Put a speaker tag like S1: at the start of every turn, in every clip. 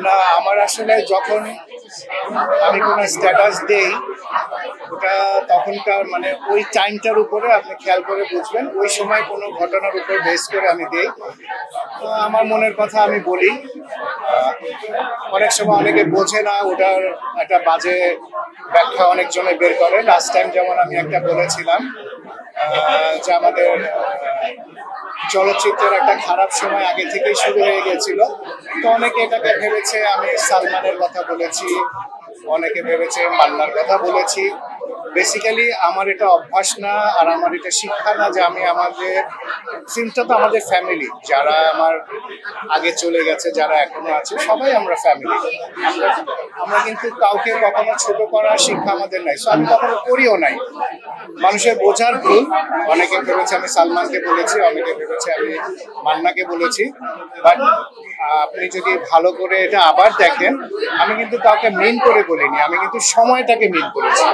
S1: না, আমার আসলে যখন আমি কোনো স্ট্যাটাস দেই ওটা তখনকার মানে ওই টাইমটার উপরে আপনি খেয়াল করে বুঝবেন, ওই সময় কোনো ঘটনার উপর বেস করে আমি দেই। তো আমার মনের কথা আমি বলি। অনেক সময় অনেকে বোঝে না, ওটার একটা বাজে ব্যাখ্যা অনেকজনে বের করে। লাস্ট টাইম যেমন আমি একটা বলেছিলাম যে আমাদের চলচ্চিত্রের একটা খারাপ সময় আগে থেকেই শুরু হয়ে গেছিল। তো অনেকে এটাকে ভেবেছে আমি সালমানের কথা বলেছি, অনেকে ভেবেছে মান্নার কথা বলেছি। বেসিক্যালি আমার এটা অভ্যাস না, আর আমার এটা শিক্ষা না যে আমি আমাদের ফিল্মটা তো আমাদের ফ্যামিলি, যারা আমার আগে চলে গেছে, যারা এখনো আছে, সবাই আমরা ফ্যামিলি। আমরা আমরা কিন্তু কাউকে কখনো ছোট করার শিক্ষা আমাদের নাই, সো আমি কখনো করিও নাই। মানুষের বোঝার ভুল, অনেকে ভেবেছে আমি সালমানকে বলেছি, অনেকে ভেবেছে আমি মান্নাকে বলেছি। বাট আপনি যদি ভালো করে এটা আবার দেখেন, আমি কিন্তু কাউকে মিন করে বলিনি, আমি কিন্তু সময়টাকে মিন করেছি,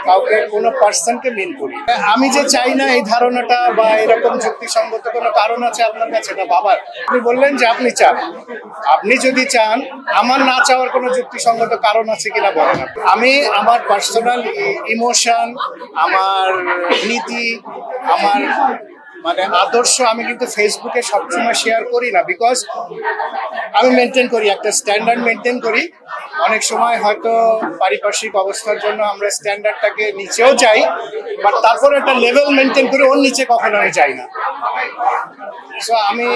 S1: কাউকে কোনো পার্সনকে মিন করি। আমি যে চাই না এই ধারণাটা বা এরকম যুক্তিসঙ্গত কোনো কারণ আছে আপনার কাছে, এটা বাবার। আপনি বললেন যে আপনি চান, আপনি যদি চান, আমার না চাওয়ার কোনো যুক্তিসঙ্গত কারণ আছে কিনা বলেন। আমি আমার পার্সোনাল ইমোশন, আমার নীতি, আমার মানে আদর্শ আমি কিন্তু ফেসবুকে সবসময় শেয়ার করি না, বিকজ আমি মেনটেন করি, একটা স্ট্যান্ডার্ড মেনটেন করি। অনেক সময় হয়তো পারিপার্শ্বিক অবস্থার জন্য আমরা স্ট্যান্ডার্ডটাকে নিচেও যাই, বাট তারপর একটা লেভেল মেনটেন করে ওর নিচে কখনো আমি যাই না। সো আমি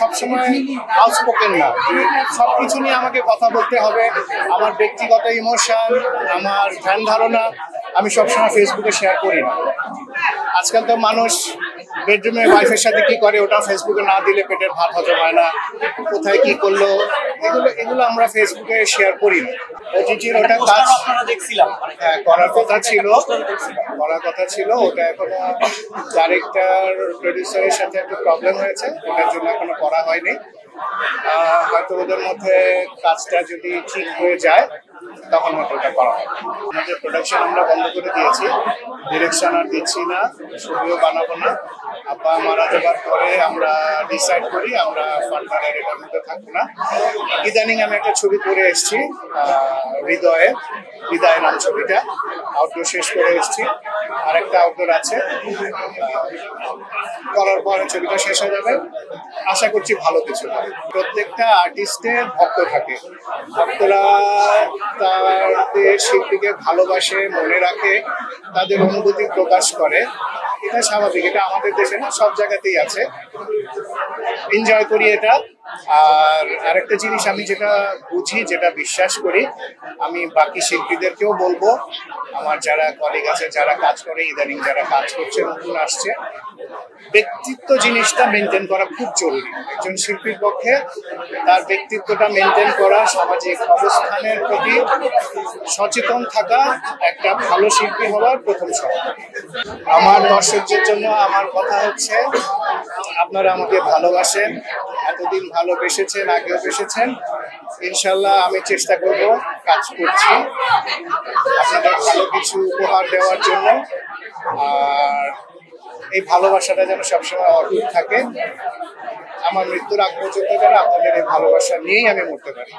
S1: সবসময় আউটস্পোকেন না, সব কিছু নিয়ে আমাকে কথা বলতে হবে। আমার ব্যক্তিগত ইমোশন, আমার ধ্যান ধারণা আমি সবসময় ফেসবুকে শেয়ার করি না। আজকাল তো মানুষ বেডরুমে ওয়াইফের সাথে কি করে ওটা ফেসবুকে না দিলে পেটের ভাত হজম হয় না, কোথায় কি করলো, এগুলো এগুলো আমরা ফেসবুকে শেয়ার করি না। ওটিটির ওটা কাজ হ্যাঁ করার কথা ছিল, ওটা এখনো ডাইরেক্টর প্রডিউসারের সাথে একটু প্রবলেম হয়েছে, ওটার জন্য এখনো করা হয়নি। হয়তো ওদের মধ্যে কাজটা যদি ঠিক হয়ে যায় তখন হয়তো ওটা করা হবে। আমাদের প্রোডাকশন আমরা বন্ধ করে দিয়েছি, ডিরেকশন আর দিচ্ছি না, ছবিও বানাবো না। আব্বা মারা যাবার পরে আমরা ডিসাইড করি আমরা ফার্দার এটার মধ্যে থাকবো না। ইদানিং আমি একটা ছবি করে এসেছি, হৃদয় নাম ছবিটা, আউটডোর শেষ করে এসেছি, আরেকটা আউটডোর আছে, করার পরে ছবিটা শেষ হয়ে যাবে। আশা করছি ভালো কিছু হবে। প্রত্যেকটা আর্টিস্টের ভক্ত থাকে, ভক্তরা তাদের শিল্পীকে ভালোবাসে, মনে রাখে, তাদের অনুভূতি প্রকাশ করে, এটা স্বাভাবিক। এটা আমাদের দেশে না, সব জায়গাতেই আছে। এনজয় করি এটা। আর আরেকটা জিনিস আমি যেটা বুঝি, যেটা বিশ্বাস করি, আমি বাকি শিল্পীদেরকেও বলবো, আমার যারা কলিগ আছে, যারা কাজ করে, ইদানিং যারা কাজ করছে, নতুন আসছে, ব্যক্তিত্ব জিনিসটা মেনটেন করা খুব জরুরি। একজন শিল্পীর পক্ষে তার ব্যক্তিত্বটা মেনটেন করা, সামাজিক অবস্থানের প্রতি সচেতন থাকা একটা ভালো শিল্পী হওয়ার প্রথম শর্ত। আমার দর্শকদের জন্য আমার কথা হচ্ছে, আপনারা আমাকে ভালোবাসেন, এতদিন ভালোবেসেছেন, আগেও বেসেছেন। ইনশাল্লাহ আমি চেষ্টা করব, কাজ করছি আপনাদের ভালো কিছু উপহার দেওয়ার জন্য। আর এই ভালোবাসাটা যেন সবসময় অটুট থাকে। আমার মৃত্যুর আগ পর্যন্ত যেন আপনাদের এই ভালোবাসা নিয়েই আমি মরতে পারি।